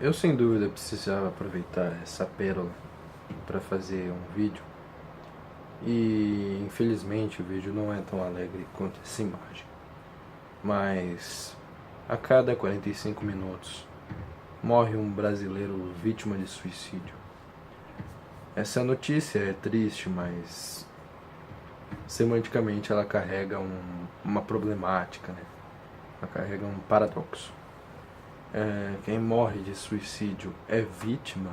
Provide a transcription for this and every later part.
Eu sem dúvida precisava aproveitar essa pérola para fazer um vídeo e infelizmente o vídeo não é tão alegre quanto essa imagem, mas a cada 45 minutos morre um brasileiro vítima de suicídio. Essa notícia é triste, mas semanticamente ela carrega uma problemática, né? Ela carrega um paradoxo. Quem morre de suicídio é vítima,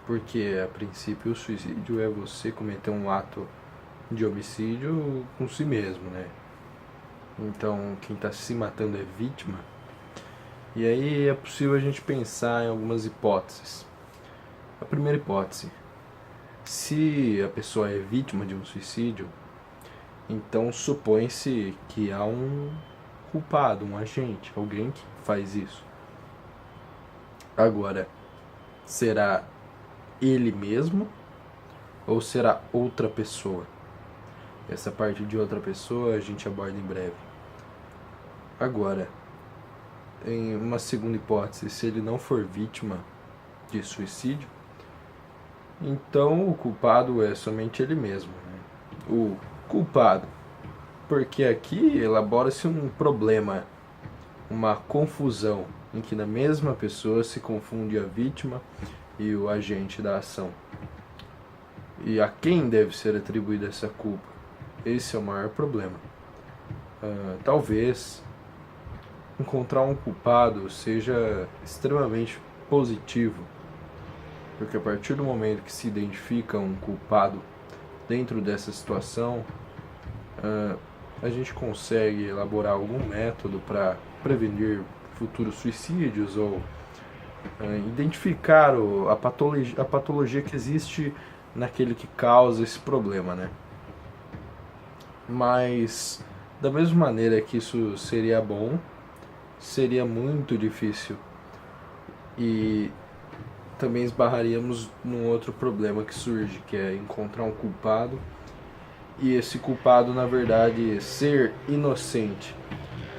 porque a princípio o suicídio é você cometer um ato de homicídio com si mesmo, né? Então quem está se matando é vítima. E aí é possível a gente pensar em algumas hipóteses. A primeira hipótese: se a pessoa é vítima de um suicídio, então supõe-se que há um culpado, um agente, alguém que faz isso. Agora, será ele mesmo ou será outra pessoa? Essa parte de outra pessoa a gente aborda em breve. Agora, em uma segunda hipótese, se ele não for vítima de suicídio, então o culpado é somente ele mesmo, né? O culpado, porque aqui elabora-se um problema, uma confusão, em que na mesma pessoa se confunde a vítima e o agente da ação. E a quem deve ser atribuída essa culpa? Esse é o maior problema. Talvez encontrar um culpado seja extremamente positivo, porque a partir do momento que se identifica um culpado dentro dessa situação, a gente consegue elaborar algum método para prevenir futuros suicídios ou identificar a patologia que existe naquele que causa esse problema, né? Mas da mesma maneira que isso seria bom, seria muito difícil e também esbarraríamos num outro problema que surge, que é encontrar um culpado e esse culpado na verdade ser inocente,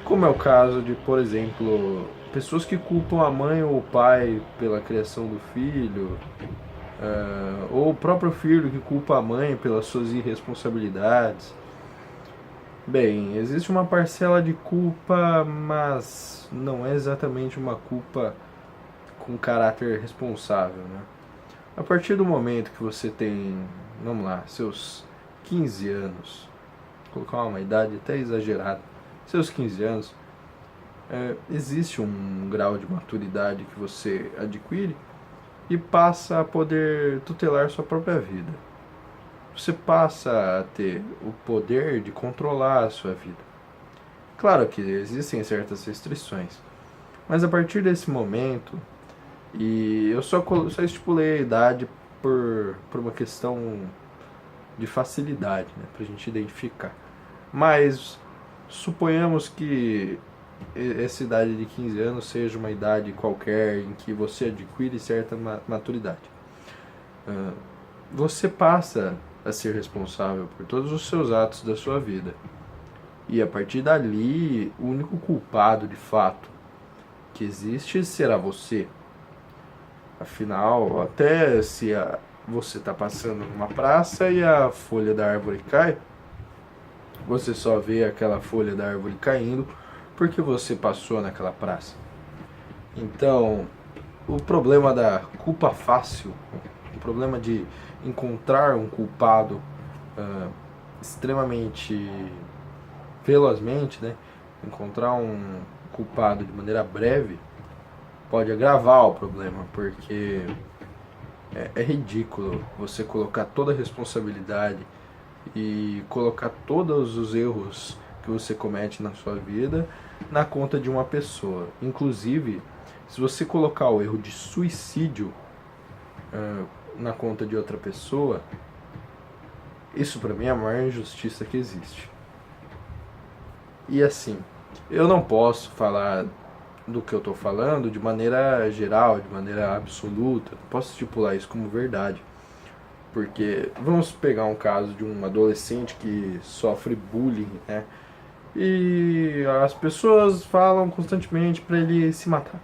como é o caso de, por exemplo, pessoas que culpam a mãe ou o pai pela criação do filho, ou o próprio filho que culpa a mãe pelas suas irresponsabilidades. Bem, existe uma parcela de culpa, mas não é exatamente uma culpa com caráter responsável, né? A partir do momento que você tem, vamos lá, seus 15 anos, vou colocar uma idade até exagerada, seus 15 anos, existe um grau de maturidade que você adquire e passa a poder tutelar sua própria vida. Você passa a ter o poder de controlar a sua vida. Claro que existem certas restrições, mas a partir desse momento, e eu só estipulei a idade por uma questão de facilidade, né, para a gente identificar. Mas suponhamos que essa idade de 15 anos seja uma idade qualquer em que você adquire certa maturidade. Você passa a ser responsável por todos os seus atos da sua vida. E a partir dali, o único culpado de fato que existe será você. Afinal, até se você está passando numa praça e a folha da árvore cai, você só vê aquela folha da árvore caindo porque você passou naquela praça. Então, o problema da culpa fácil, o problema de encontrar um culpado extremamente velozmente, né? Encontrar um culpado de maneira breve pode agravar o problema, porque é ridículo você colocar toda a responsabilidade e colocar todos os erros que você comete na sua vida na conta de uma pessoa. Inclusive, se você colocar o erro de suicídio na conta de outra pessoa, isso pra mim é a maior injustiça que existe. E assim, eu não posso falar do que eu estou falando de maneira geral, de maneira absoluta, não posso estipular isso como verdade. Porque vamos pegar um caso de um adolescente que sofre bullying, né? e as pessoas falam constantemente para ele se matar.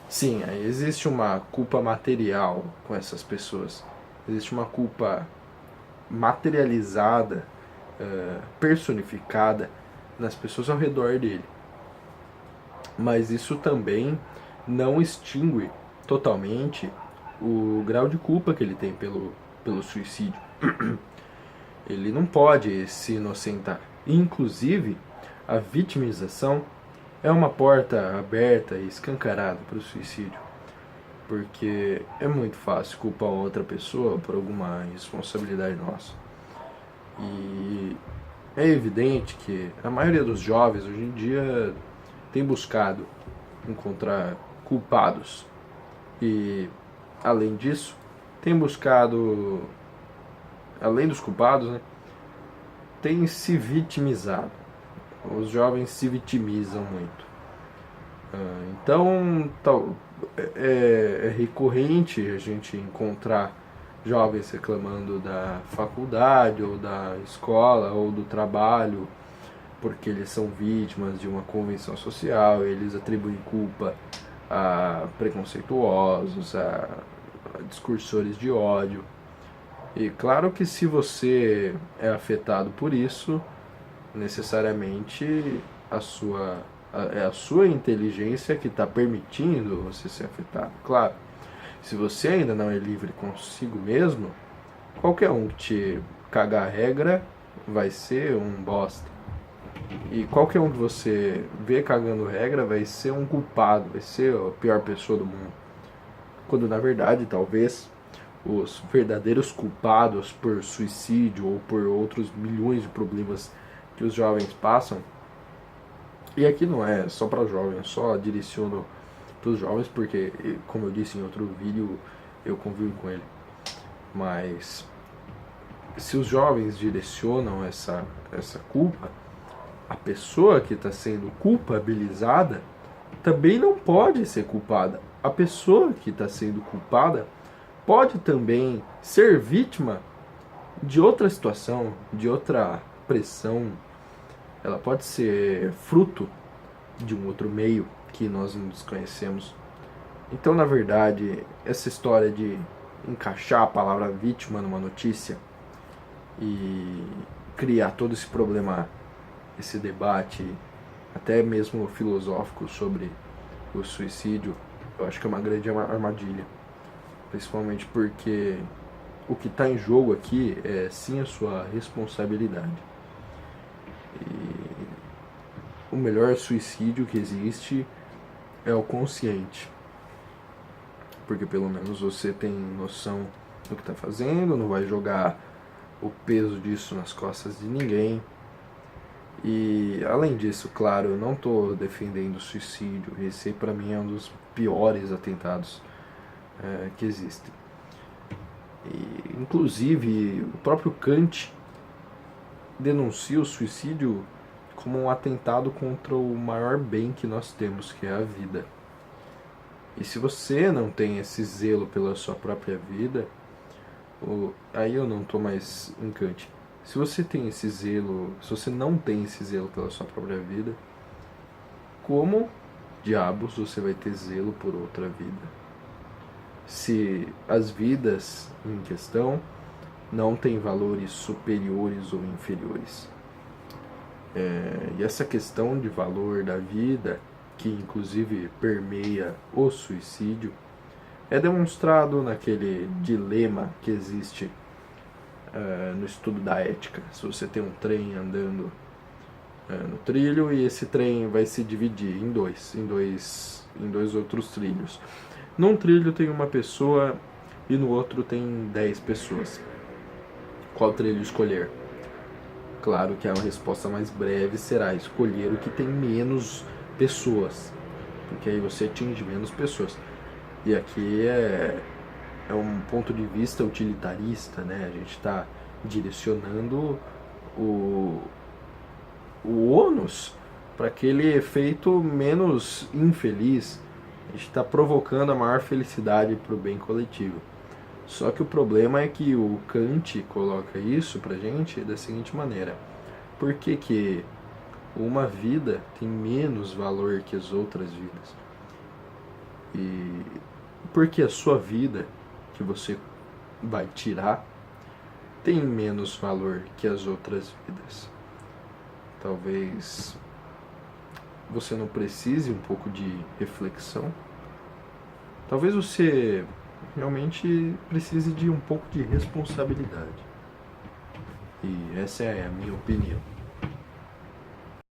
Sim, existe uma culpa material com essas pessoas. Existe uma culpa materializada, personificada nas pessoas ao redor dele. Mas isso também não extingue totalmente o grau de culpa que ele tem pelo suicídio. Ele não pode se inocentar. Inclusive, a vitimização é uma porta aberta e escancarada para o suicídio. Porque é muito fácil culpar outra pessoa por alguma responsabilidade nossa. E é evidente que a maioria dos jovens hoje em dia tem buscado encontrar culpados. E, além disso, tem buscado, além dos culpados, né, tem se vitimizado. Os jovens se vitimizam muito. Então, é recorrente a gente encontrar jovens reclamando da faculdade, ou da escola, ou do trabalho, porque eles são vítimas de uma convenção social, eles atribuem culpa a preconceituosos, a discursores de ódio. E claro que se você é afetado por isso, necessariamente é a sua inteligência que está permitindo você ser afetado. Claro, se você ainda não é livre consigo mesmo, qualquer um que te cagar a regra vai ser um bosta. E qualquer um que você vê cagando regra vai ser um culpado, vai ser a pior pessoa do mundo. Quando na verdade, talvez, os verdadeiros culpados por suicídio ou por outros milhões de problemas que os jovens passam, e aqui não é só para jovens, só direciono para os jovens porque, como eu disse em outro vídeo, eu convivo com ele. Mas se os jovens direcionam essa culpa, a pessoa que está sendo culpabilizada também não pode ser culpada. A pessoa que está sendo culpada pode também ser vítima de outra situação, de outra pressão. Ela pode ser fruto de um outro meio que nós não desconhecemos. Então, na verdade, essa história de encaixar a palavra vítima numa notícia e criar todo esse problema, esse debate, até mesmo filosófico sobre o suicídio, eu acho que é uma grande armadilha. Principalmente porque o que está em jogo aqui é sim a sua responsabilidade. E o melhor suicídio que existe é o consciente. Porque pelo menos você tem noção do que está fazendo, não vai jogar o peso disso nas costas de ninguém. E além disso, claro, eu não estou defendendo o suicídio. Esse para mim é um dos piores atentados que existem. E, inclusive, o próprio Kant denuncia o suicídio como um atentado contra o maior bem que nós temos, que é a vida. E se você não tem esse zelo pela sua própria vida, aí eu não estou mais em Kant. Se você tem esse zelo, se você não tem esse zelo pela sua própria vida, como diabos você vai ter zelo por outra vida? Se as vidas em questão não têm valores superiores ou inferiores. E essa questão de valor da vida, que inclusive permeia o suicídio, é demonstrado naquele dilema que existe no estudo da ética. Se você tem um trem andando no trilho e esse trem vai se dividir em dois outros trilhos. Num trilho tem uma pessoa e no outro tem 10 pessoas. Qual trilho escolher? Claro que a resposta mais breve será escolher o que tem menos pessoas, porque aí você atinge menos pessoas. E aqui é um ponto de vista utilitarista, né? A gente está direcionando o ônus para aquele efeito menos infeliz. A gente está provocando a maior felicidade para o bem coletivo. Só que o problema é que o Kant coloca isso pra gente da seguinte maneira: por que uma vida tem menos valor que as outras vidas. E porque a sua vida que você vai tirar tem menos valor que as outras vidas. Talvez você não precise um pouco de reflexão. Talvez você realmente precise de um pouco de responsabilidade. E essa é a minha opinião.